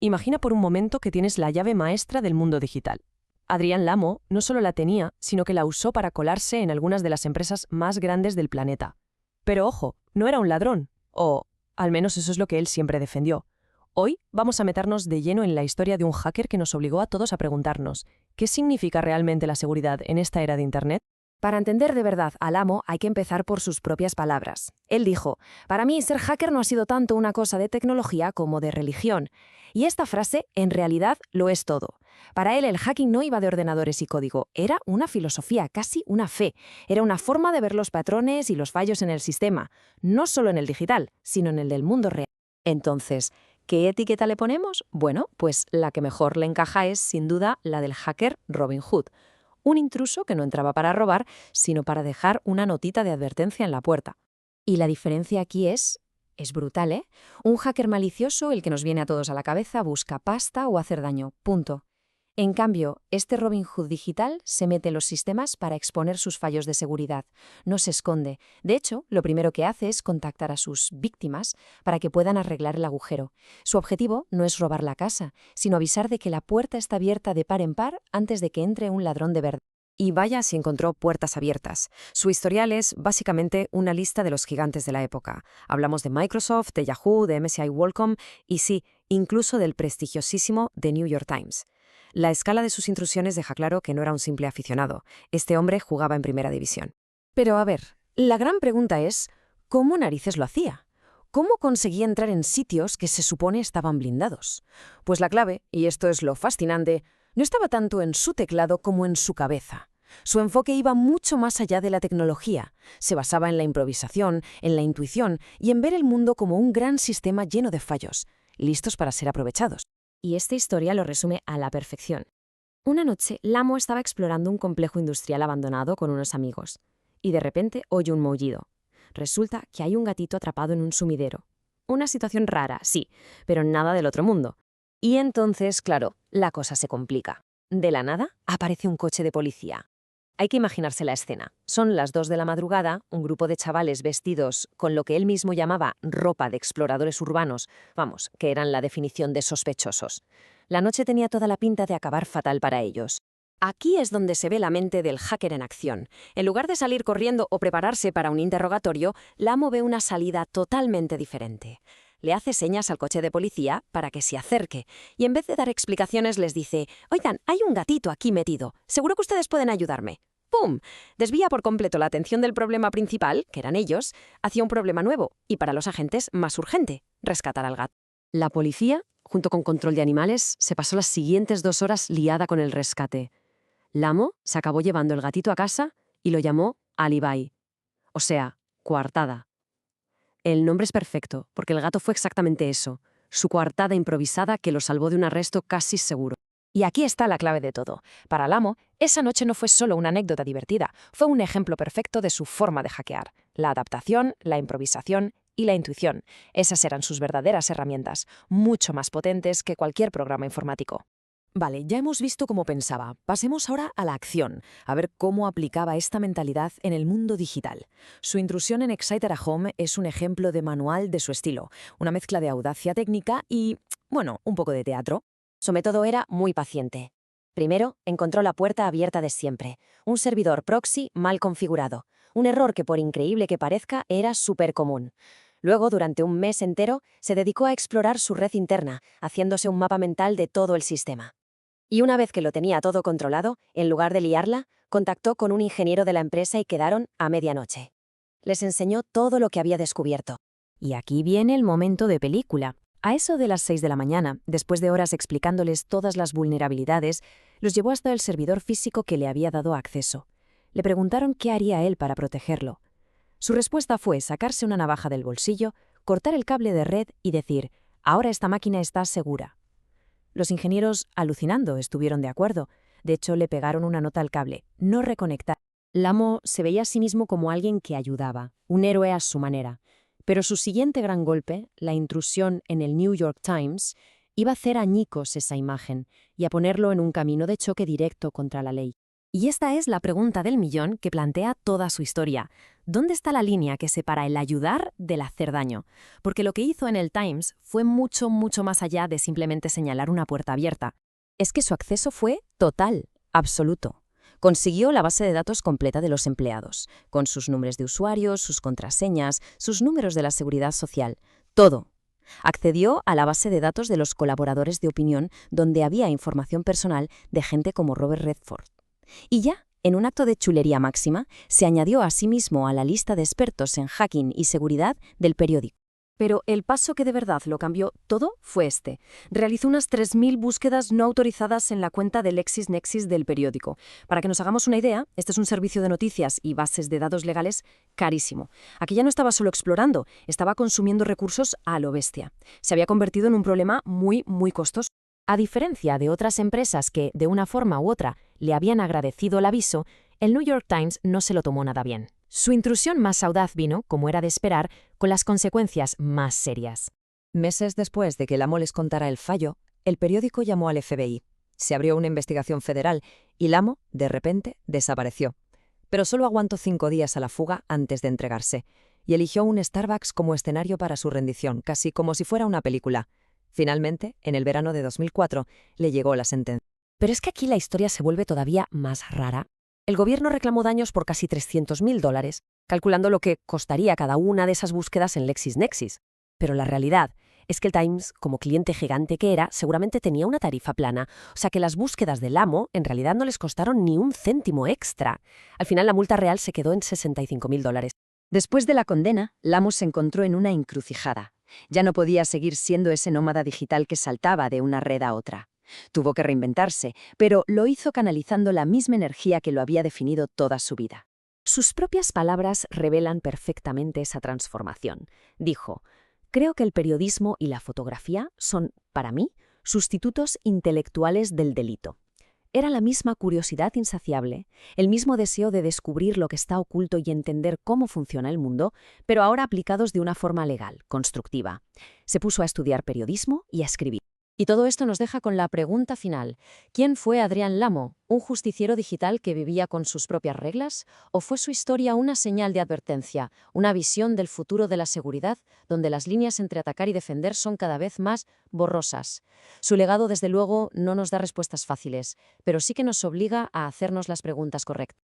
Imagina por un momento que tienes la llave maestra del mundo digital. Adrián Lamo no solo la tenía, sino que la usó para colarse en algunas de las empresas más grandes del planeta. Pero ojo, no era un ladrón, o al menos eso es lo que él siempre defendió. Hoy vamos a meternos de lleno en la historia de un hacker que nos obligó a todos a preguntarnos, ¿qué significa realmente la seguridad en esta era de Internet? Para entender de verdad al amo hay que empezar por sus propias palabras. Él dijo, para mí ser hacker no ha sido tanto una cosa de tecnología como de religión. Y esta frase en realidad lo es todo. Para él el hacking no iba de ordenadores y código, era una filosofía, casi una fe. Era una forma de ver los patrones y los fallos en el sistema, no solo en el digital, sino en el del mundo real. Entonces, ¿qué etiqueta le ponemos? Bueno, pues la que mejor le encaja es, sin duda, la del hacker Robin Hood. Un intruso que no entraba para robar, sino para dejar una notita de advertencia en la puerta. Y la diferencia aquí es brutal, ¿eh? Un hacker malicioso, el que nos viene a todos a la cabeza, busca pasta o hacer daño, punto. En cambio, este Robin Hood digital se mete en los sistemas para exponer sus fallos de seguridad. No se esconde. De hecho, lo primero que hace es contactar a sus víctimas para que puedan arreglar el agujero. Su objetivo no es robar la casa, sino avisar de que la puerta está abierta de par en par antes de que entre un ladrón de verdad. Y vaya si encontró puertas abiertas. Su historial es básicamente una lista de los gigantes de la época. Hablamos de Microsoft, de Yahoo, de MSI Worldcom y sí, incluso del prestigiosísimo The New York Times. La escala de sus intrusiones deja claro que no era un simple aficionado. Este hombre jugaba en primera división. Pero a ver, la gran pregunta es, ¿cómo narices lo hacía? ¿Cómo conseguía entrar en sitios que se supone estaban blindados? Pues la clave, y esto es lo fascinante, no estaba tanto en su teclado como en su cabeza. Su enfoque iba mucho más allá de la tecnología. Se basaba en la improvisación, en la intuición y en ver el mundo como un gran sistema lleno de fallos, listos para ser aprovechados. Y esta historia lo resume a la perfección. Una noche, Lamo estaba explorando un complejo industrial abandonado con unos amigos, y de repente oye un maullido. Resulta que hay un gatito atrapado en un sumidero. Una situación rara, sí, pero nada del otro mundo. Y entonces, claro, la cosa se complica. De la nada, aparece un coche de policía. Hay que imaginarse la escena. Son las 2 de la madrugada, un grupo de chavales vestidos con lo que él mismo llamaba ropa de exploradores urbanos, vamos, que eran la definición de sospechosos. La noche tenía toda la pinta de acabar fatal para ellos. Aquí es donde se ve la mente del hacker en acción. En lugar de salir corriendo o prepararse para un interrogatorio, Lamo ve una salida totalmente diferente. Le hace señas al coche de policía para que se acerque y en vez de dar explicaciones les dice, «Oigan, hay un gatito aquí metido. Seguro que ustedes pueden ayudarme». ¡Pum! Desvía por completo la atención del problema principal, que eran ellos, hacia un problema nuevo y para los agentes más urgente, rescatar al gato. La policía, junto con control de animales, se pasó las siguientes 2 horas liada con el rescate. Lamo se acabó llevando el gatito a casa y lo llamó Alibi, o sea, coartada. El nombre es perfecto, porque el gato fue exactamente eso, su coartada improvisada que lo salvó de un arresto casi seguro. Y aquí está la clave de todo. Para Lamo, esa noche no fue solo una anécdota divertida, fue un ejemplo perfecto de su forma de hackear. La adaptación, la improvisación y la intuición. Esas eran sus verdaderas herramientas, mucho más potentes que cualquier programa informático. Vale, ya hemos visto cómo pensaba. Pasemos ahora a la acción, a ver cómo aplicaba esta mentalidad en el mundo digital. Su intrusión en Exciter a Home es un ejemplo de manual de su estilo, una mezcla de audacia técnica y, bueno, un poco de teatro. Su método era muy paciente. Primero, encontró la puerta abierta de siempre, un servidor proxy mal configurado, un error que por increíble que parezca era súper común. Luego, durante un mes entero, se dedicó a explorar su red interna, haciéndose un mapa mental de todo el sistema. Y una vez que lo tenía todo controlado, en lugar de liarla, contactó con un ingeniero de la empresa y quedaron a medianoche. Les enseñó todo lo que había descubierto. Y aquí viene el momento de película. A eso de las 6 de la mañana, después de horas explicándoles todas las vulnerabilidades, los llevó hasta el servidor físico que le había dado acceso. Le preguntaron qué haría él para protegerlo. Su respuesta fue sacarse una navaja del bolsillo, cortar el cable de red y decir, «Ahora esta máquina está segura». Los ingenieros, alucinando, estuvieron de acuerdo. De hecho, le pegaron una nota al cable, no reconectar. Lamo se veía a sí mismo como alguien que ayudaba, un héroe a su manera. Pero su siguiente gran golpe, la intrusión en el New York Times, iba a hacer añicos esa imagen y a ponerlo en un camino de choque directo contra la ley. Y esta es la pregunta del millón que plantea toda su historia. ¿Dónde está la línea que separa el ayudar del hacer daño? Porque lo que hizo en el Times fue mucho, mucho más allá de simplemente señalar una puerta abierta. Es que su acceso fue total, absoluto. Consiguió la base de datos completa de los empleados, con sus nombres de usuarios, sus contraseñas, sus números de la seguridad social, todo. Accedió a la base de datos de los colaboradores de opinión, donde había información personal de gente como Robert Redford. Y ya, en un acto de chulería máxima, se añadió a sí mismo a la lista de expertos en hacking y seguridad del periódico. Pero el paso que de verdad lo cambió todo fue este. Realizó unas 3.000 búsquedas no autorizadas en la cuenta de LexisNexis del periódico. Para que nos hagamos una idea, este es un servicio de noticias y bases de datos legales carísimo. Aquí ya no estaba solo explorando, estaba consumiendo recursos a lo bestia. Se había convertido en un problema muy, muy costoso. A diferencia de otras empresas que, de una forma u otra, le habían agradecido el aviso, el New York Times no se lo tomó nada bien. Su intrusión más audaz vino, como era de esperar, con las consecuencias más serias. Meses después de que el amo les contara el fallo, el periódico llamó al FBI. Se abrió una investigación federal y el amo, de repente, desapareció. Pero solo aguantó 5 días a la fuga antes de entregarse, y eligió un Starbucks como escenario para su rendición, casi como si fuera una película. Finalmente, en el verano de 2004, le llegó la sentencia. Pero es que aquí la historia se vuelve todavía más rara. El gobierno reclamó daños por casi $300.000, calculando lo que costaría cada una de esas búsquedas en LexisNexis. Pero la realidad es que el Times, como cliente gigante que era, seguramente tenía una tarifa plana, o sea que las búsquedas del amo en realidad no les costaron ni un céntimo extra. Al final la multa real se quedó en $65.000. Después de la condena, Lamo se encontró en una encrucijada. Ya no podía seguir siendo ese nómada digital que saltaba de una red a otra. Tuvo que reinventarse, pero lo hizo canalizando la misma energía que lo había definido toda su vida. Sus propias palabras revelan perfectamente esa transformación. Dijo: «Creo que el periodismo y la fotografía son, para mí, sustitutos intelectuales del delito». Era la misma curiosidad insaciable, el mismo deseo de descubrir lo que está oculto y entender cómo funciona el mundo, pero ahora aplicados de una forma legal, constructiva. Se puso a estudiar periodismo y a escribir. Y todo esto nos deja con la pregunta final. ¿Quién fue Adrián Lamo? ¿Un justiciero digital que vivía con sus propias reglas? ¿O fue su historia una señal de advertencia, una visión del futuro de la seguridad, donde las líneas entre atacar y defender son cada vez más borrosas? Su legado, desde luego, no nos da respuestas fáciles, pero sí que nos obliga a hacernos las preguntas correctas.